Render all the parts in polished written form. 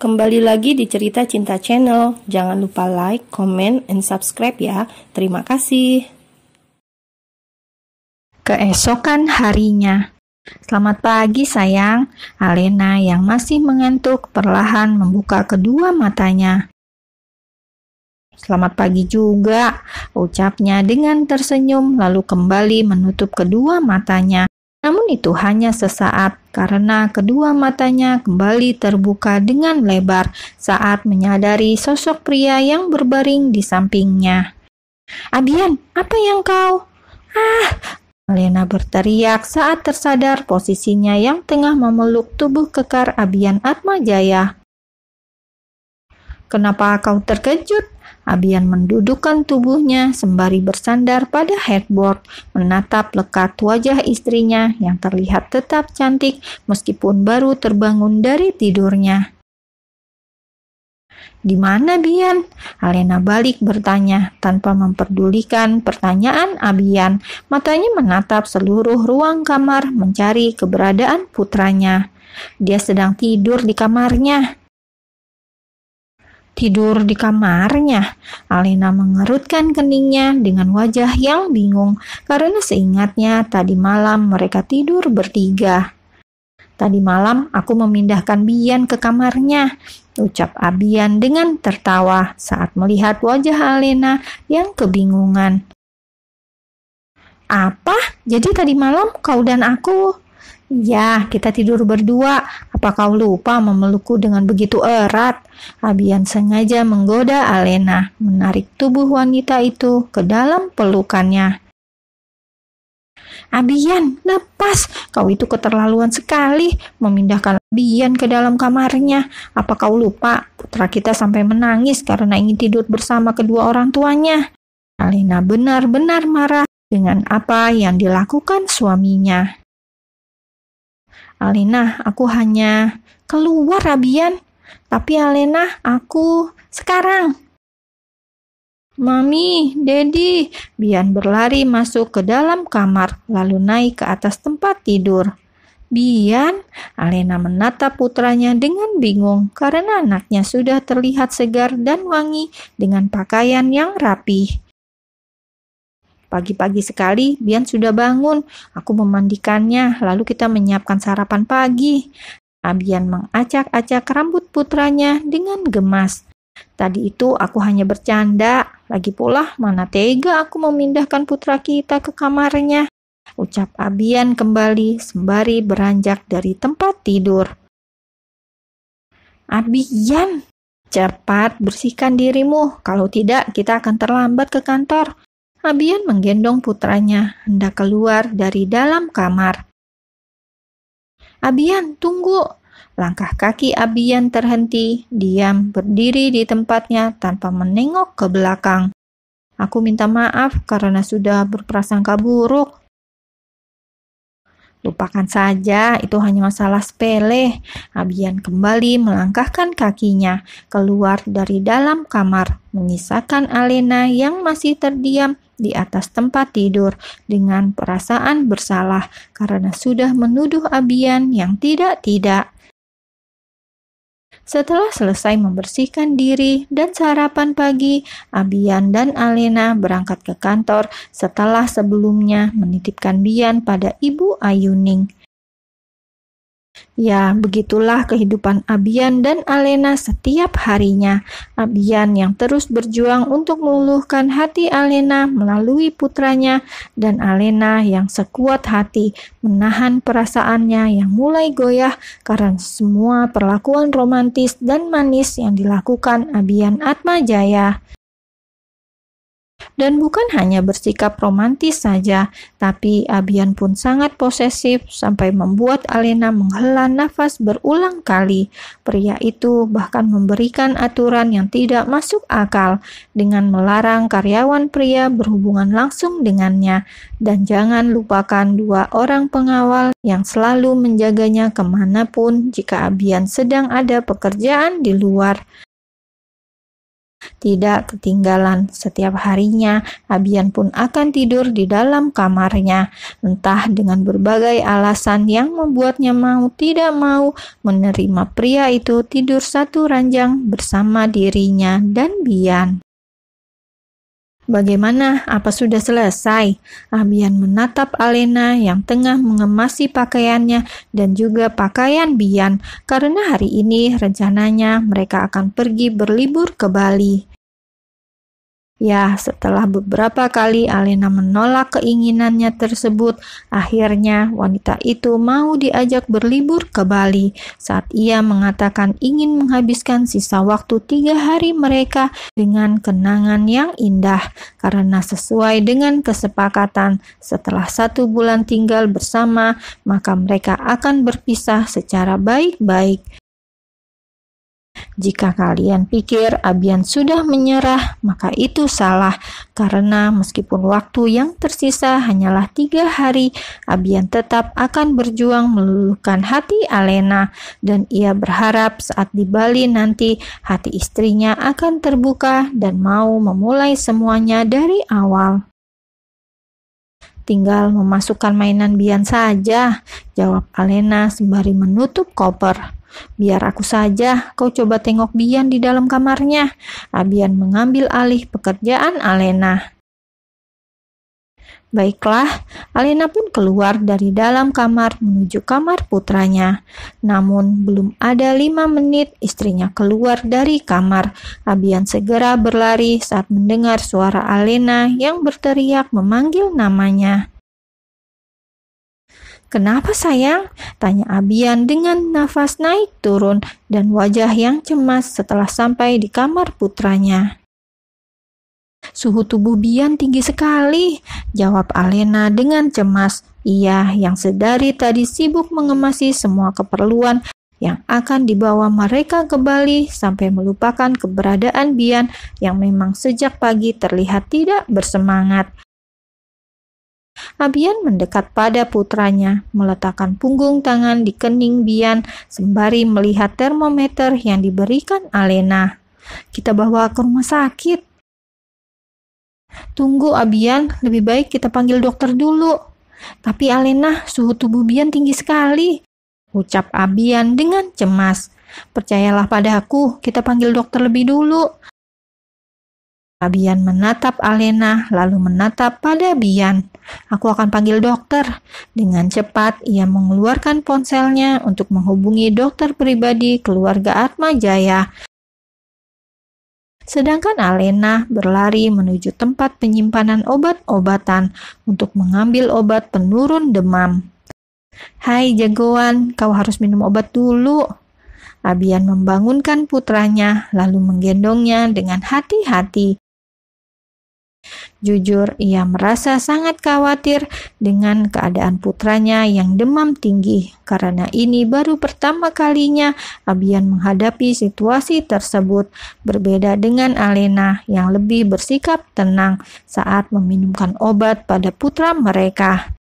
Kembali lagi di Cerita Cinta Channel. Jangan lupa like, comment, and subscribe ya. Terima kasih. Keesokan harinya. Selamat pagi sayang. Alena yang masih mengantuk perlahan membuka kedua matanya. Selamat pagi juga, ucapnya dengan tersenyum lalu kembali menutup kedua matanya. Namun itu hanya sesaat karena kedua matanya kembali terbuka dengan lebar saat menyadari sosok pria yang berbaring di sampingnya. "Abian, apa yang kau?" Alena berteriak saat tersadar posisinya yang tengah memeluk tubuh kekar Abian Atmajaya. "Kenapa kau terkejut?" Abian mendudukkan tubuhnya sembari bersandar pada headboard, menatap lekat wajah istrinya yang terlihat tetap cantik meskipun baru terbangun dari tidurnya. "Di mana Bian?" Alena balik bertanya tanpa memperdulikan pertanyaan Abian. Matanya menatap seluruh ruang kamar mencari keberadaan putranya. "Dia sedang tidur di kamarnya." "Tidur di kamarnya?" Alena mengerutkan keningnya dengan wajah yang bingung karena seingatnya tadi malam mereka tidur bertiga. "Tadi malam aku memindahkan Bian ke kamarnya," ucap Abian dengan tertawa saat melihat wajah Alena yang kebingungan. "Apa? Jadi tadi malam kau dan aku?" "Ya, kita tidur berdua. Apa kau lupa memelukku dengan begitu erat?" Abian sengaja menggoda Alena, menarik tubuh wanita itu ke dalam pelukannya. "Abian, lepas! Kau itu keterlaluan sekali memindahkan Abian ke dalam kamarnya. Apa kau lupa? Putra kita sampai menangis karena ingin tidur bersama kedua orang tuanya." Alena benar-benar marah dengan apa yang dilakukan suaminya. "Alena, aku hanya keluar Abian." "Tapi Alena, aku sekarang." "Mami, Dedi." Bian berlari masuk ke dalam kamar lalu naik ke atas tempat tidur. "Bian?" Alena menatap putranya dengan bingung karena anaknya sudah terlihat segar dan wangi dengan pakaian yang rapi. "Pagi-pagi sekali Bian sudah bangun. Aku memandikannya, lalu kita menyiapkan sarapan pagi." Abian mengacak-acak rambut putranya dengan gemas. "Tadi itu aku hanya bercanda. Lagi pula mana tega aku memindahkan putra kita ke kamarnya," ucap Abian kembali sembari beranjak dari tempat tidur. "Abian, cepat bersihkan dirimu. Kalau tidak kita akan terlambat ke kantor." Abian menggendong putranya hendak keluar dari dalam kamar. "Abian, tunggu!" Langkah kaki Abian terhenti, diam berdiri di tempatnya tanpa menengok ke belakang. "Aku minta maaf karena sudah berprasangka buruk." "Lupakan saja, itu hanya masalah sepele." Abian kembali melangkahkan kakinya keluar dari dalam kamar, menyisakan Alena yang masih terdiam di atas tempat tidur dengan perasaan bersalah karena sudah menuduh Abian yang tidak-tidak. Setelah selesai membersihkan diri dan sarapan pagi, Abian dan Alena berangkat ke kantor setelah sebelumnya menitipkan Bian pada Ibu Ayuning. Ya, begitulah kehidupan Abian dan Alena setiap harinya. Abian yang terus berjuang untuk meluluhkan hati Alena melalui putranya, dan Alena yang sekuat hati menahan perasaannya yang mulai goyah karena semua perlakuan romantis dan manis yang dilakukan Abian Atmajaya. Dan bukan hanya bersikap romantis saja, tapi Abian pun sangat posesif sampai membuat Alena menghela nafas berulang kali. Pria itu bahkan memberikan aturan yang tidak masuk akal dengan melarang karyawan pria berhubungan langsung dengannya. Dan jangan lupakan 2 orang pengawal yang selalu menjaganya kemanapun jika Abian sedang ada pekerjaan di luar. Tidak ketinggalan, setiap harinya Abian pun akan tidur di dalam kamarnya, entah dengan berbagai alasan yang membuatnya tidak mau menerima pria itu tidur satu ranjang bersama dirinya dan Bian. Bagaimana? Apa sudah selesai? Abian menatap Alena yang tengah mengemasi pakaiannya dan juga pakaian Bian, karena hari ini rencananya mereka akan pergi berlibur ke Bali. Ya, setelah beberapa kali Alena menolak keinginannya tersebut, akhirnya wanita itu mau diajak berlibur ke Bali saat ia mengatakan ingin menghabiskan sisa waktu 3 hari mereka dengan kenangan yang indah, karena sesuai dengan kesepakatan setelah 1 bulan tinggal bersama, maka mereka akan berpisah secara baik-baik. Jika kalian pikir Abian sudah menyerah, maka itu salah, karena meskipun waktu yang tersisa hanyalah 3 hari, Abian tetap akan berjuang meluluhkan hati Alena, dan ia berharap saat di Bali nanti hati istrinya akan terbuka dan mau memulai semuanya dari awal. Tinggal memasukkan mainan Bian saja, jawab Alena sembari menutup koper. Biar aku saja, kau coba tengok Bian di dalam kamarnya. Abian mengambil alih pekerjaan Alena. Baiklah, Alena pun keluar dari dalam kamar menuju kamar putranya. Namun belum ada 5 menit istrinya keluar dari kamar. Abian segera berlari saat mendengar suara Alena yang berteriak memanggil namanya. "Kenapa sayang?" tanya Abian dengan nafas naik turun dan wajah yang cemas setelah sampai di kamar putranya. "Suhu tubuh Bian tinggi sekali," jawab Alena dengan cemas. Ia yang sedari tadi sibuk mengemasi semua keperluan yang akan dibawa mereka ke Bali sampai melupakan keberadaan Bian yang memang sejak pagi terlihat tidak bersemangat. Abian mendekat pada putranya, meletakkan punggung tangan di kening Bian sembari melihat termometer yang diberikan Alena. "Kita bawa ke rumah sakit." "Tunggu Abian, lebih baik kita panggil dokter dulu." "Tapi Alena, suhu tubuh Bian tinggi sekali," ucap Abian dengan cemas. "Percayalah padaku, kita panggil dokter lebih dulu." Abian menatap Alena lalu menatap pada Bian. "Aku akan panggil dokter." Dengan cepat ia mengeluarkan ponselnya untuk menghubungi dokter pribadi keluarga Atmajaya. Sedangkan Alena berlari menuju tempat penyimpanan obat-obatan untuk mengambil obat penurun demam. "Hai jagoan, kau harus minum obat dulu." Abian membangunkan putranya lalu menggendongnya dengan hati-hati. Jujur, ia merasa sangat khawatir dengan keadaan putranya yang demam tinggi, karena ini baru pertama kalinya Abian menghadapi situasi tersebut, berbeda dengan Alena yang lebih bersikap tenang saat meminumkan obat pada putra mereka.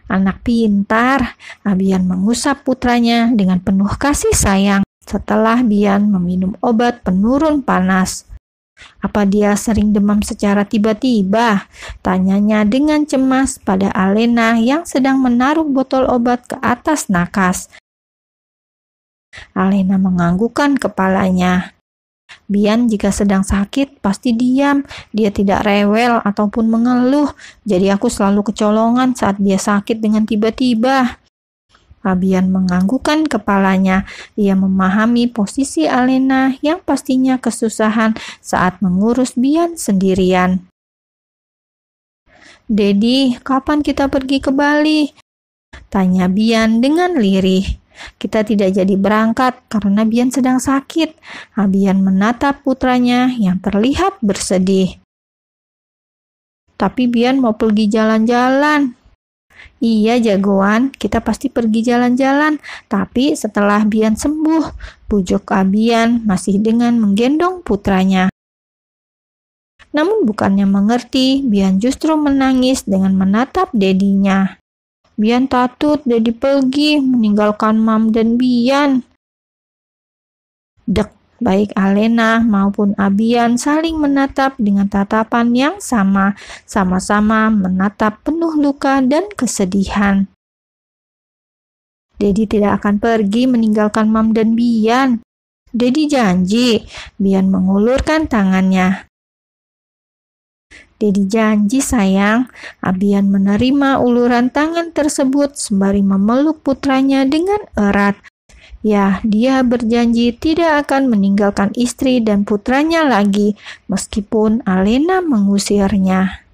"Anak pintar," Abian mengusap putranya dengan penuh kasih sayang setelah Bian meminum obat penurun panas. "Apa dia sering demam secara tiba-tiba?" tanyanya dengan cemas pada Alena yang sedang menaruh botol obat ke atas nakas. Alena menganggukkan kepalanya. "Bian jika sedang sakit pasti diam, dia tidak rewel ataupun mengeluh, jadi aku selalu kecolongan saat dia sakit dengan tiba-tiba." Abian menganggukkan kepalanya. Ia memahami posisi Alena yang pastinya kesusahan saat mengurus Bian sendirian. "Dedi, kapan kita pergi ke Bali?" tanya Bian dengan lirih. "Kita tidak jadi berangkat karena Bian sedang sakit." Abian menatap putranya yang terlihat bersedih. "Tapi Bian mau pergi jalan-jalan." "Iya jagoan, kita pasti pergi jalan-jalan, tapi setelah Bian sembuh," bujuk Abian masih dengan menggendong putranya. Namun bukannya mengerti, Bian justru menangis dengan menatap dedinya. "Bian takut Dedi pergi, meninggalkan Mam dan Bian." Dek, Baik Alena maupun Abian saling menatap dengan tatapan yang sama-sama menatap penuh luka dan kesedihan. Dedi tidak akan pergi meninggalkan Mam dan Bian. Dedi janji. Bian mengulurkan tangannya. Dedi janji sayang. Abian menerima uluran tangan tersebut sembari memeluk putranya dengan erat. Ya, dia berjanji tidak akan meninggalkan istri dan putranya lagi, meskipun Alena mengusirnya.